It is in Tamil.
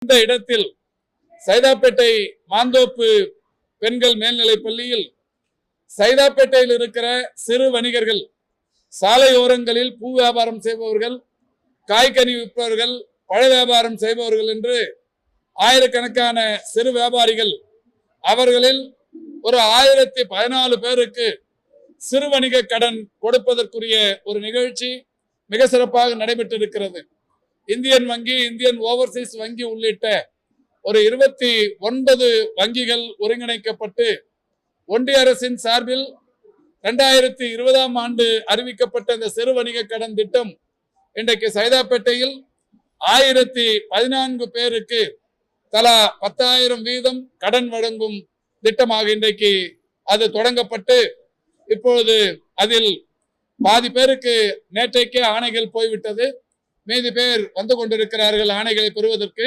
இந்த இடத்தில் சைதாப்பேட்டை மாந்தோப்பு பெண்கள் மேல்நிலைப் பள்ளியில் சைதாப்பேட்டையில் இருக்கிற சிறு வணிகர்கள், சாலையோரங்களில் பூ வியாபாரம் செய்பவர்கள், காய்கனி விற்பவர்கள், பழ வியாபாரம் செய்பவர்கள் என்று ஆயிரக்கணக்கான சிறு வியாபாரிகள், அவர்களில் ஒரு 1014 பேருக்கு சிறு வணிக கடன் கொடுப்பதற்குரிய ஒரு நிகழ்ச்சி மிக சிறப்பாக நடைபெற்றிருக்கிறது. இந்தியன் வங்கி, இந்தியன் ஓவர்சீஸ் வங்கி உள்ளிட்ட ஒரு 29 வங்கிகள் ஒருங்கிணைக்கப்பட்டு ஒன்றிய அரசின் சார்பில் 2020ஆம் ஆண்டு அறிவிக்கப்பட்ட இந்த சிறு வணிக கடன் திட்டம் இன்றைக்கு சைதாப்பேட்டையில் 1014 பேருக்கு தலா 10,000 வீதம் கடன் வழங்கும் திட்டமாக இன்றைக்கு அது தொடங்கப்பட்டு இப்பொழுது அதில் பாதி பேருக்கு நேற்றைக்கே ஆணைகள் போய்விட்டது. மீதி பேர் வந்து கொண்டிருக்கிறார்கள் ஆணைகளை பெறுவதற்கு.